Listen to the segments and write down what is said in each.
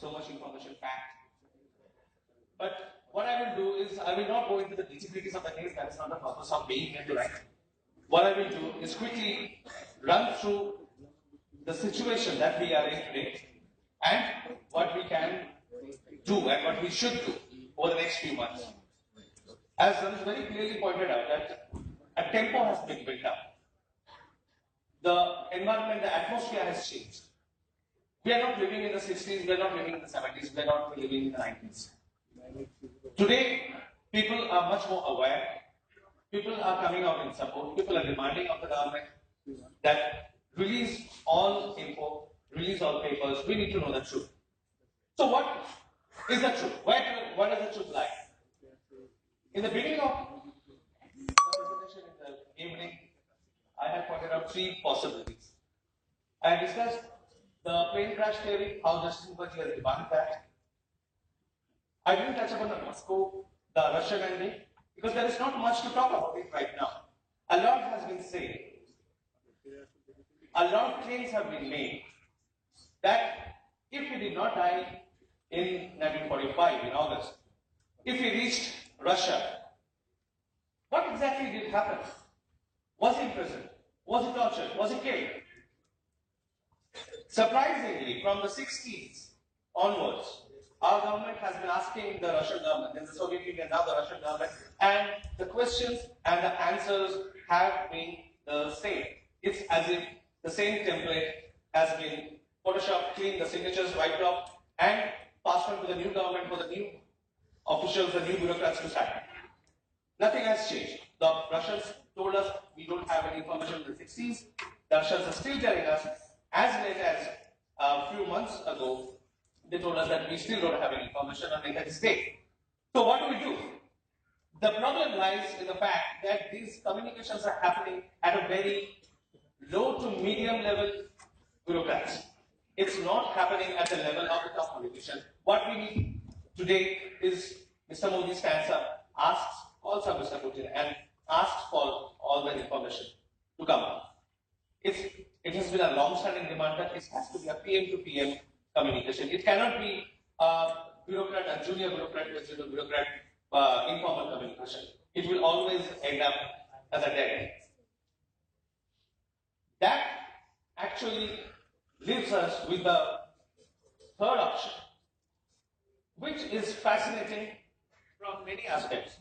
so much information packed. But what I will do is, I will not go into the nitty-gritties of the case. That is not the purpose of being here tonight. What I will do is quickly run through the situation that we are in today and what we can do and what we should do over the next few months. As Ramesh very clearly pointed out, that a tempo has been built up. The environment, the atmosphere has changed. We are not living in the 60s, we are not living in the 70s, we are not living in the 90s. Today, people are much more aware. People are coming out in support. People are demanding of the government that release all info, release all papers. We need to know the truth. So what is the truth? Where does the truth lie? In the beginning of the presentation in the evening, I had pointed out three possibilities. I had discussed the plane crash theory, how Justin Mukherjee has debunked that. I didn't touch upon the Moscow, the Russian ending, because there is not much to talk about it right now. A lot has been said. A lot of claims have been made that if we did not die in 1945, in August, if we reached Russia, what exactly did happen? Was he imprisoned? Was he tortured? Was he killed? Surprisingly, from the 60s onwards, our government has been asking the Russian government, then the Soviet Union, now the Russian government, and the questions and the answers have been the same. It's as if the same template has been photoshopped, cleaned, the signatures wiped off, and passed on to the new government for the new officials, the new bureaucrats to sign. Nothing has changed. The Russians told us we don't have any information in the 60s. The Russians are still telling us, as late as a few months ago, they told us that we still don't have any information on Netaji's date. So what do we do? The problem lies in the fact that these communications are happening at a very low to medium level bureaucrats. It's not happening at the level of the top politician. What we need today is Mr. Modi stands up, calls up Mr. Putin and asks for all the information to come up. It has been a long-standing demand that it has to be a PM to PM communication. It cannot be a bureaucrat, a junior bureaucrat, a senior bureaucrat, informal communication. It will always end up as a dead end. That actually leaves us with the third option, which is fascinating from many aspects.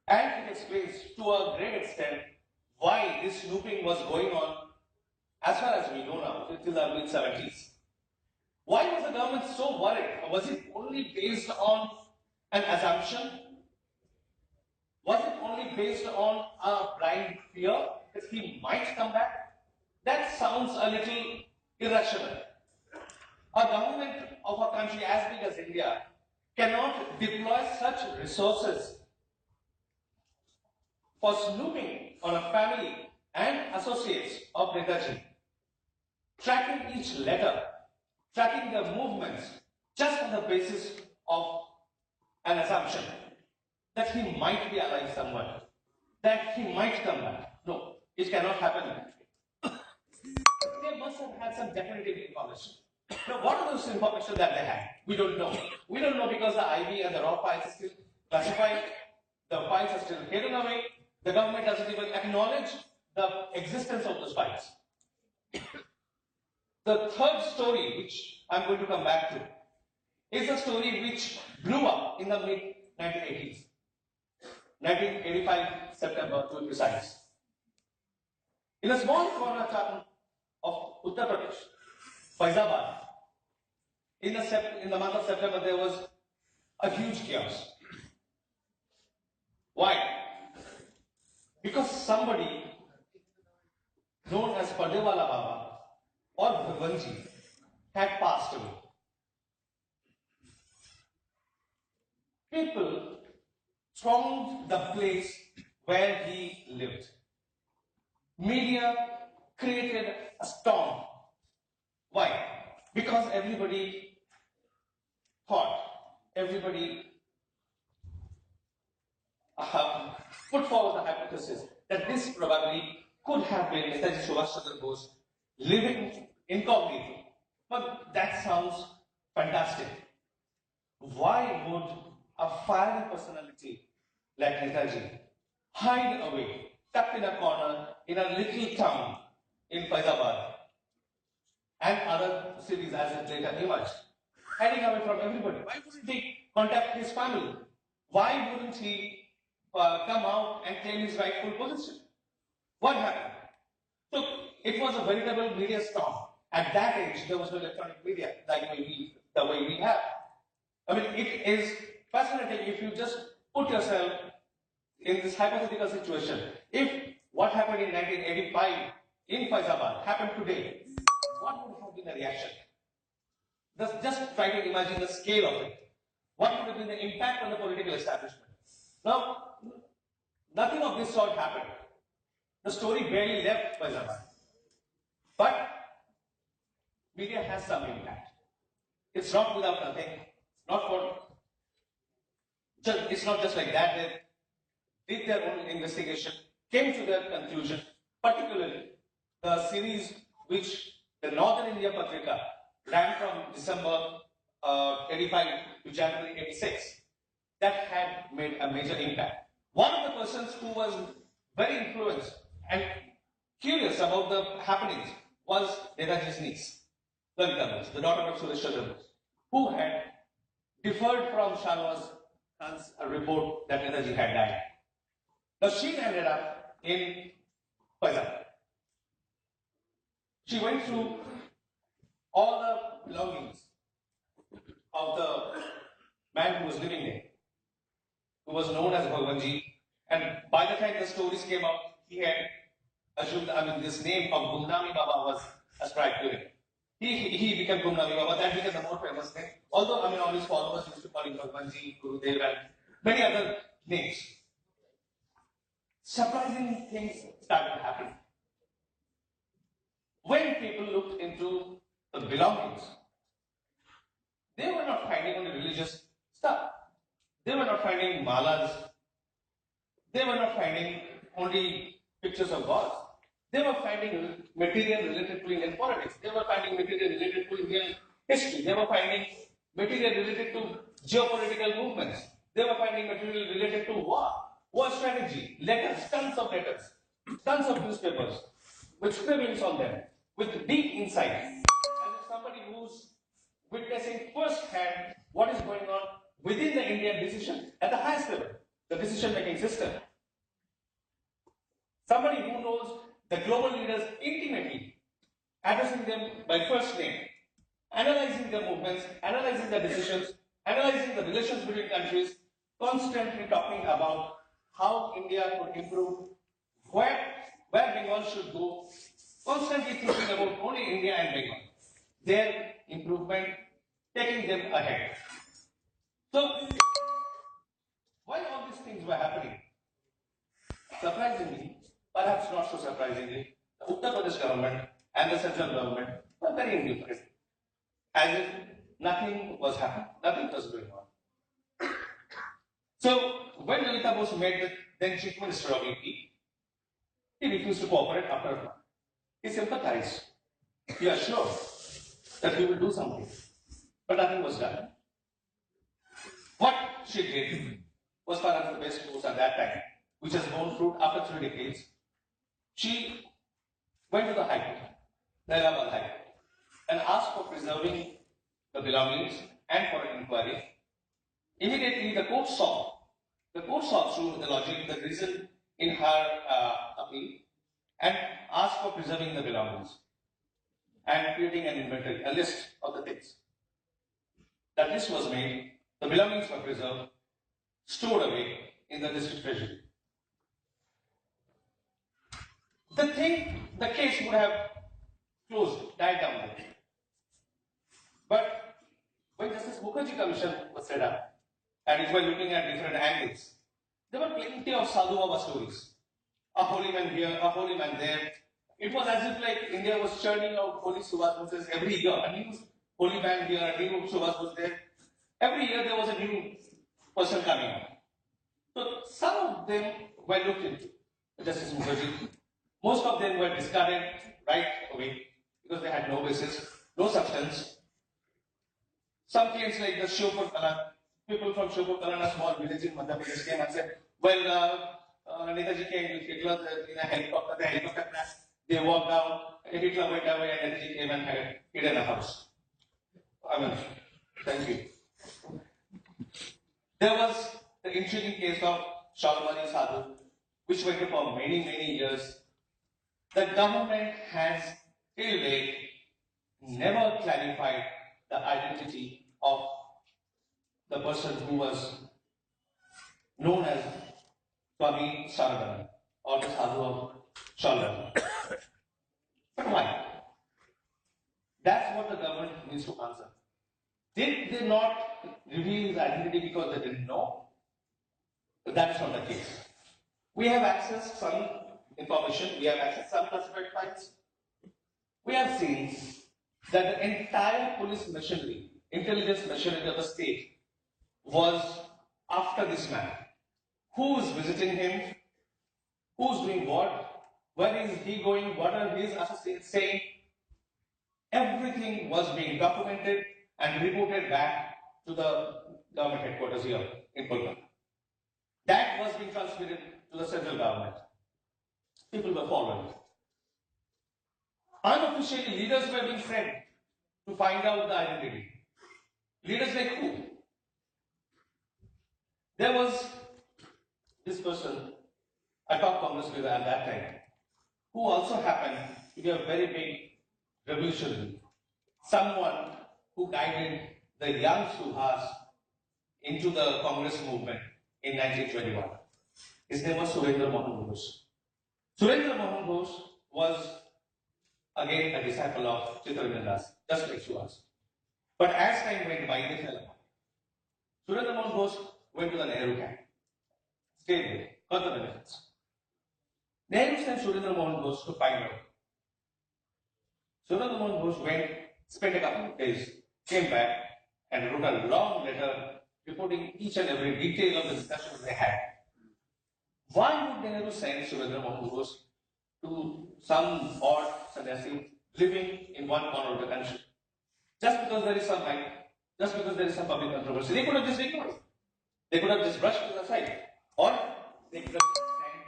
And it explains to a great extent why this snooping was going on, as far as we know now, till the mid-70s. Why was the government so worried? Was it only based on an assumption? Was it only based on a blind fear that he might come back? That sounds a little irrational. A government of a country as big as India cannot deploy such resources for snooping on a family and associates of Netaji, tracking each letter, tracking their movements, just on the basis of an assumption that he might be alive somewhere, that he might come back. No, it cannot happen that way. They must have had some definitive information. Now, what are those information that they had? We don't know. We don't know because the IV and the raw files are still classified, the files are still hidden away. The government doesn't even acknowledge the existence of those files. The third story, which I'm going to come back to, is a story which blew up in the mid-1980s. 1985 September to be precise. In a small corner town of Uttar Pradesh, Faizabad, in the month of September, there was a huge chaos. Why? Because somebody known as Padewala Baba or Bhagwanji had passed away. People thronged the place where he lived. Media created a storm. Why? Because everybody thought, everybody put forward the hypothesis that this probably could have been Netaji Subhash Chandra Bose living incognito But that sounds fantastic. Why would a fiery personality like Netaji hide away, tucked in a corner in a little town in Faizabad and other cities as it later emerged, hiding away from everybody? Why wouldn't he contact his family? Why wouldn't he come out and claim his rightful position? What happened? So it was a veritable media storm. At that age, there was no electronic media like the way we have. I mean, it is fascinating if you just put yourself in this hypothetical situation. If what happened in 1985 in Faizabad happened today, what would have been the reaction? Just try to imagine the scale of it. What would have been the impact on the political establishment? Now, nothing of this sort happened. The story barely left Faizabad. But media has some impact. It's not without nothing. It's not just like that. They did their own investigation, came to their conclusion, particularly the series which the Northern India Patrika ran from December 85 to January 86, that had made a major impact. One of the persons who was very influenced and curious about the happenings was Netaji's niece, Lalita Bose, the daughter of Suresh Chandra Bose, who had differed from Shahnawaz Khan's report that Netaji had died. Now she ended up in Faizabad. She went through all the belongings of the man who was living there, who was known as Bhagwanji. And by the time the stories came out, he had assumed, this name of Gumnami Baba was ascribed to him. He became Gumnami Baba, that became the more famous name. Although, all his followers used to call him Bhagwanji, Gurudev, and many other names. Surprising things started happening. When people looked into the belongings, they were not finding only religious stuff. They were not finding malas. They were not finding only pictures of gods. They were finding material related to Indian politics. They were finding material related to Indian history. They were finding material related to geopolitical movements. They were finding material related to war strategy, letters, tons of letters, tons of newspapers with scribblings on them, with deep insight. As if somebody who's witnessing firsthand what is going on within the Indian decision at the highest level, the decision-making system. Somebody who knows the global leaders intimately, addressing them by first name, analyzing their movements, analyzing their decisions, analyzing the relations between countries, constantly talking about how India could improve, where Bengal should go, constantly thinking about only India and Bengal, their improvement, taking them ahead. So, while all these things were happening, surprisingly, perhaps not so surprisingly, the Uttar Pradesh government and the central government were very indifferent, as if nothing was happening, nothing was going on. So, when Lalita Bose met the then Chief Minister of UP, he refused to cooperate after a while. He sympathized. He assured that he will do something, but nothing was done. What she did was perhaps the best course at that time, which has borne fruit after 3 decades. She went to the High Court, the Allahabad High Court, and asked for preserving the belongings and for an inquiry. Immediately, the court saw through the logic, the reason in her appeal, and asked for preserving the belongings and creating an inventory, a list of the things. That list was made, the belongings were preserved, stored away in the district treasury. The case would have closed, died down there. But when Justice Mukherjee Commission was set up, and it was looking at different angles, there were plenty of Sadhu Baba stories. A holy man here, a holy man there. It was as if like India was churning out holy Subhas Boses every year. A new holy man here, a new Subhas Bose there. Every year there was a new person coming up. So some of them were looked into, Justice Mukherjee. Most of them were discarded right away because they had no basis. no substance. Some claims like the Shiopur Kalan, people from Shiopur Kalan, a small village in Madhya Pradesh, came and said, well, Netaji came with Hitler in a helicopter, the helicopter crashed. They walked down, Hitler went away, and Netaji came and had hid in a house. I mean, thank you. There was the intriguing case of Shalmani Sadhu, which went on for many, many years. The government has till date never clarified the identity of the person who was known as Swami Saradaran or the Sadhu of Shalmani. But why? That's what the government needs to answer. Did they not reveal his identity because they didn't know? But that is not the case. We have accessed some information, we have accessed some classified files. We have seen that the entire police machinery, intelligence machinery of the state was after this man. Who is visiting him? Who's doing what? Where is he going? What are his associates saying? Everything was being documented and reported back to the government headquarters here in Kolkata. That was being transmitted to the central government. People were following. Unofficially, leaders were being sent to find out the identity. Leaders like who? There was this person, a top Congress leader at that time, who also happened to be a very big revolutionary. Someone who guided the young Subhas into the Congress movement in 1921. His name was Surendra Mohan Bose. Surendra Mohan Bose was again a disciple of Chitrangjan Das, just like Subhas. But as time went by, they fell apart. Surendra Mohan Bose went to the Nehru camp, stayed there, got the benefits. Nehru sent Surendra Mohan Bose to find out. Surendra Mohan Bose went, spent a couple of days, came back, and wrote a long letter reporting each and every detail of the discussions they had. Why would Nehru send Surendra Mohan Bose to some odd sannyasi living in one corner of the country? Just because there is some hype, just because there is some public controversy, they could have just ignored it. They could have just brushed it aside. Or they could have sent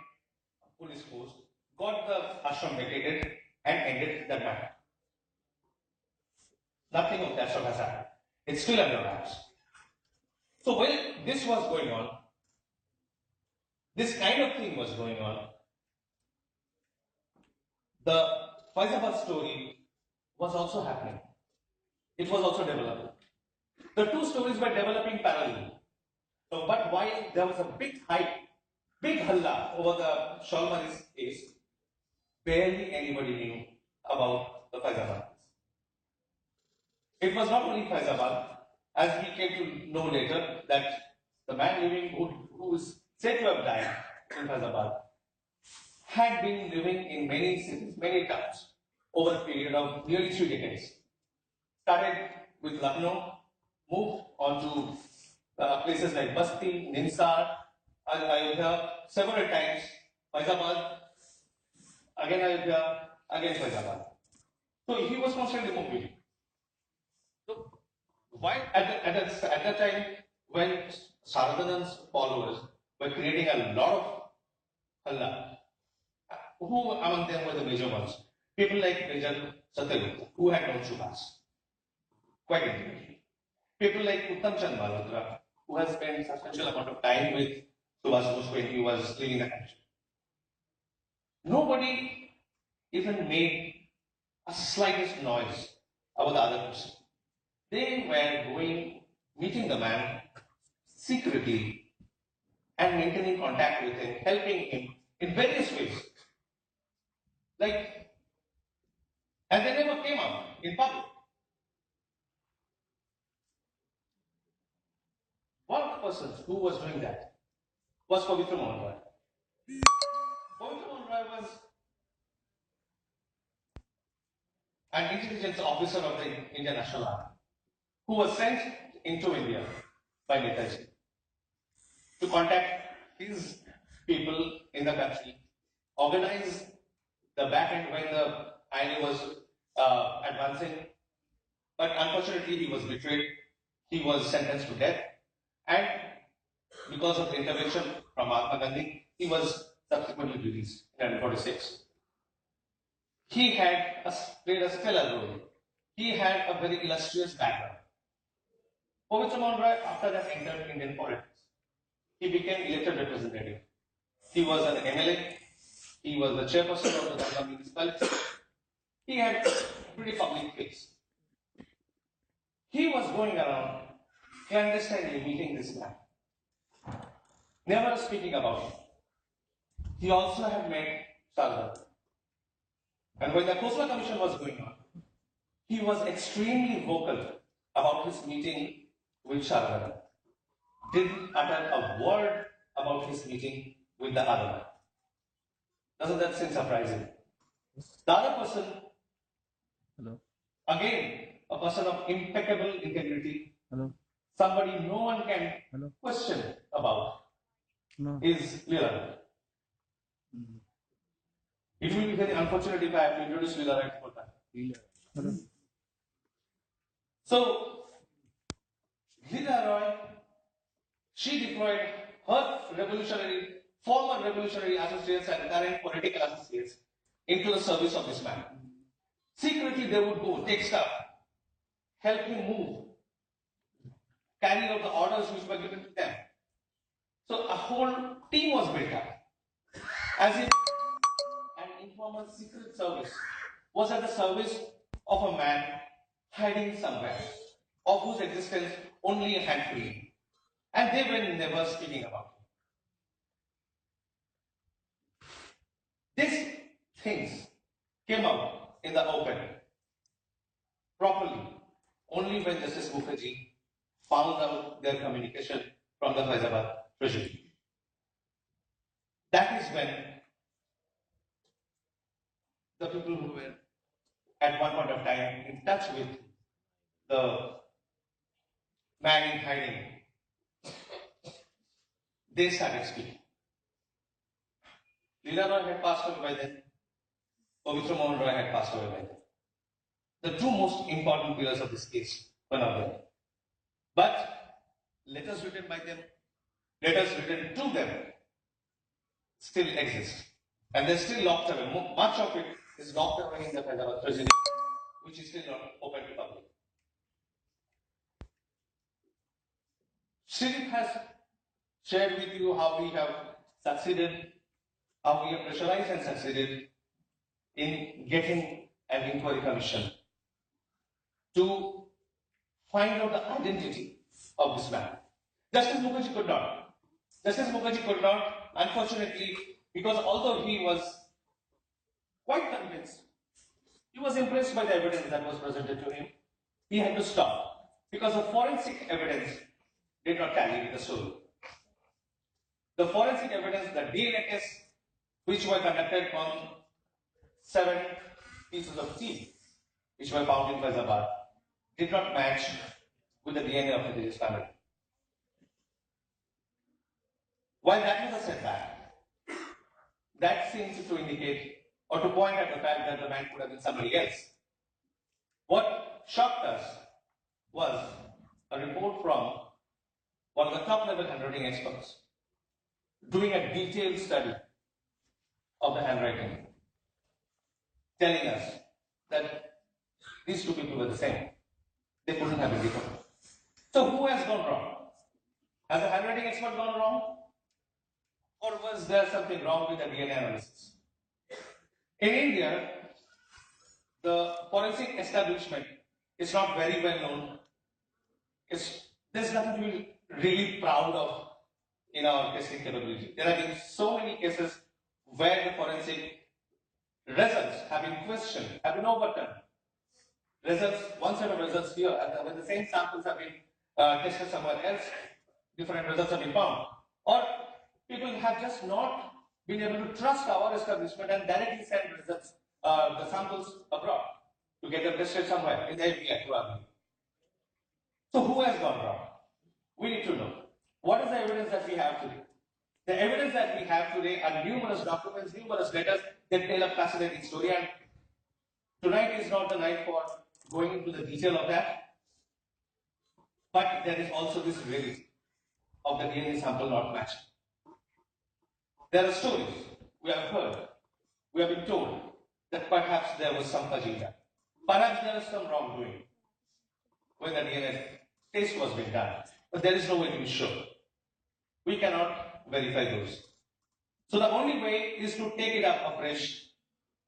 a police force, got the ashram vacated, and ended that matter. Nothing of that sort has happened. It's still under wraps. So while this was going on, this kind of thing was going on, the Faizabad story was also happening. It was also developing. The two stories were developing parallelly. So, but while there was a big hype, big halla over the Shalmani's case, barely anybody knew about the Faizabad. It was not only Faizabad, as we came to know later, that the man living who is said to have died in Faizabad had been living in many cities, many towns, over a period of nearly 3 decades. Started with Lucknow, moved on to places like Basti, Ninsar, Ayodhya, several times, Faizabad, again Ayodhya, again Faizabad. So he was constantly moving. So why at that time when Saradanan's followers were creating a lot of halla, who among them were the major ones? People like Major Satyagupta, who had known Subhas quite intimately. People like Uttam Chand Malhotra, who has spent substantial amount of time with Subhas Bose when he was leaving the country. Nobody even made a slightest noise about the other person. They were going, meeting the man secretly and maintaining contact with him, helping him in various ways. Like, and they never came out in public. One of the persons who was doing that was Pavitra Mohan Roy. Pavitra Mohan Roy was an intelligence officer of the Indian National Army who was sent into India by Netaji to contact his people in the country, organize the back end when the INA was advancing, but unfortunately he was betrayed. He was sentenced to death, and because of the intervention from Mahatma Gandhi, he was subsequently released in 1946. He had played a stellar role. He had a very illustrious background. Pavitra Mohan Roy, after that, entered Indian politics. He became elected representative. He was an MLA. He was the chairperson of the Dhamra municipality. He had a pretty public face. He was going around clandestinely meeting this man, never speaking about him. He also had met Sarda. And when the Khosla Commission was going on, he was extremely vocal about his meeting with Sarda. Didn't utter a word about his meeting with the other man. Doesn't that seem surprising? The other person, hello, again, a person of impeccable integrity, hello, somebody no one can hello question about, no, is Leela. It will be very unfortunate if I have to introduce Leela right for that. Hello. So, Leela Roy, she deployed her former revolutionary associates and current political associates into the service of this man. Secretly, they would go, take stuff, help him move, carry out the orders which were given to them. So a whole team was built up, as if an informal secret service was at the service of a man hiding somewhere, of whose existence only a handful knew. And they were never speaking about it. These things came out in the open properly only when Justice Mukherjee found out their communication from the Faizabad treasury. That is when the people who were at one point of time in touch with the man in hiding, they started speaking. Leela Roy had passed away by then. Pavitra Mohan Roy had passed away by then. The two most important pillars of this case were not there. But letters written by them, letters written to them, still exist. And they're still locked away. Much of it is locked away in the Hyderabad treasury, which is still not open to public. Sridip has shared with you how we have succeeded, how we have pressurized and succeeded in getting an inquiry commission to find out the identity of this man. Justice Mukherjee could not. Justice Mukherjee could not, unfortunately, because although he was quite convinced, he was impressed by the evidence that was presented to him, he had to stop because the forensic evidence did not tally with the story. The forensic evidence, the DNA tests, which were conducted on 7 pieces of teeth, which were found in Faizabad, did not match with the DNA of Netaji's family. While that was a setback, that seems to indicate or to point at the fact that the man could have been somebody else. What shocked us was a report from one of the top level handwriting experts doing a detailed study of the handwriting, telling us that these two people were the same. They couldn't have been different. So who has gone wrong? Has the handwriting expert gone wrong? Or was there something wrong with the DNA analysis? In India, the forensic establishment is not very well known. There's nothing to be really proud of in our testing capability. There have been so many cases where the forensic results have been questioned, have been overturned. One set of results here, and when the same samples have been tested somewhere else, different results have been found. Or people have just not been able to trust our establishment and directly send results, the samples abroad to get them tested somewhere in the FBI probably. So who has gone wrong? We need to know. What is the evidence that we have today? The evidence that we have today are numerous documents, numerous letters that tell a fascinating story, and tonight is not the night for going into the detail of that. But there is also this reality of the DNA sample not matching. There are stories we have heard, we have been told that perhaps there was some agenda. Perhaps there was some wrongdoing when the DNA test was being done. But there is no way to be sure. We cannot verify those. So the only way is to take it up afresh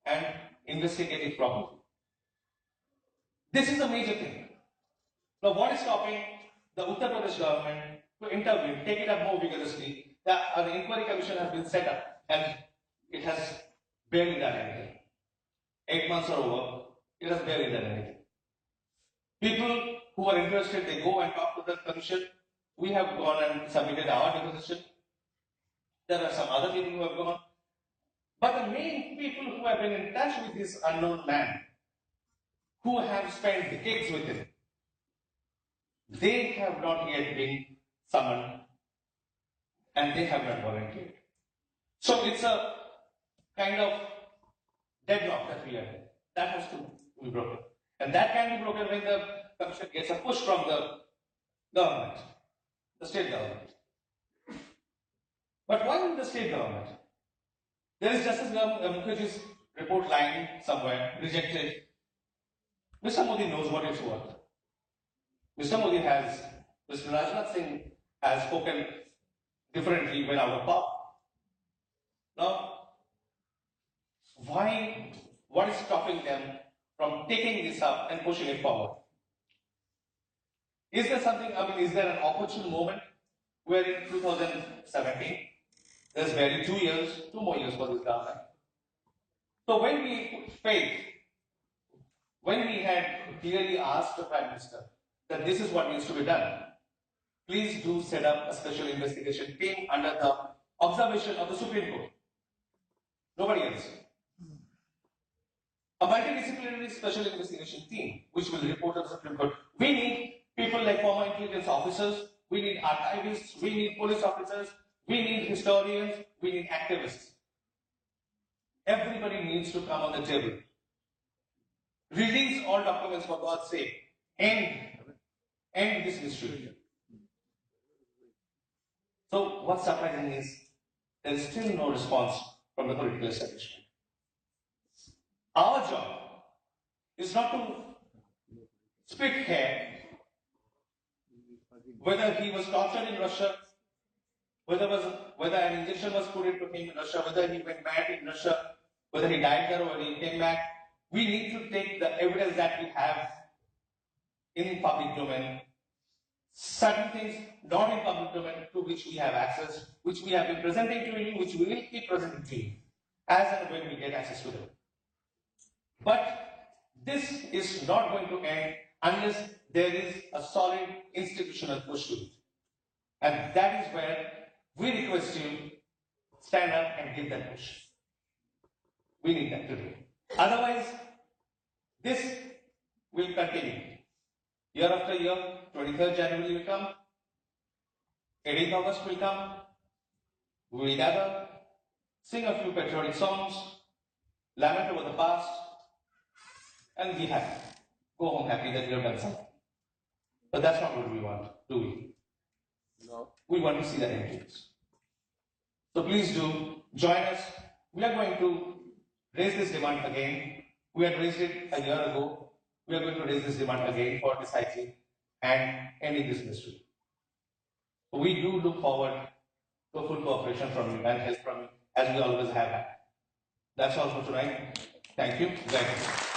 and investigate it properly. This is a major thing. Now, what is stopping the Uttar Pradesh government to intervene, take it up more vigorously? An inquiry commission has been set up and it has barely done anything. 8 months are over, it has barely done anything. People who are interested, they go and talk to the commission. We have gone and submitted our deposition. There are some other people who have gone. But the main people who have been in touch with this unknown man, who have spent decades with him, they have not yet been summoned and they have not volunteered. So it's a kind of deadlock that we are in. That has to be broken. And that can be broken when the commission gets a push from the government, the state government. But why in the state government? There is Justice Mukherjee's report lying somewhere, rejected. Mr. Modi knows what it's worth. Mr. Rajnath Singh has spoken differently when out of power. Now, what is stopping them from taking this up and pushing it forward? Is there something, is there an opportune moment where in 2017, there's barely 2 more years for this government. So when we put faith, when we had clearly asked the Prime Minister that this is what needs to be done, please do set up a special investigation team under the observation of the Supreme Court. Nobody else. A multidisciplinary special investigation team which will report to the Supreme Court. We need people like former intelligence officers, we need archivists, we need police officers, we need historians, we need activists. Everybody needs to come on the table. Release all documents for God's sake. End this mystery. So what's surprising is there is still no response from the political establishment. Our job is not to split hair whether he was tortured in Russia, whether an injection was put into him in Russia, whether he went mad in Russia, whether he died there or he came back. We need to take the evidence that we have in public domain, certain things not in public domain to which we have access, which we have been presenting to you, which we will keep presenting to you as and when we get access to them. But this is not going to end unless there is a solid institutional push to it. And that is where we request you stand up and give that push. We need that today. Otherwise, this will continue. Year after year, 23rd January will come, 18th August will come, we will gather, sing a few patriotic songs, lament over the past, and be happy. Go home happy that we have done something. But that's not what we want, do we? No. We want to see that increase. So please do join us. We are going to raise this demand again. We had raised it a year ago. We are going to raise this demand again for deciding and ending this mystery. We do look forward to full cooperation from you and help from you, as we always have had. That's all for tonight. Thank you. Thank you.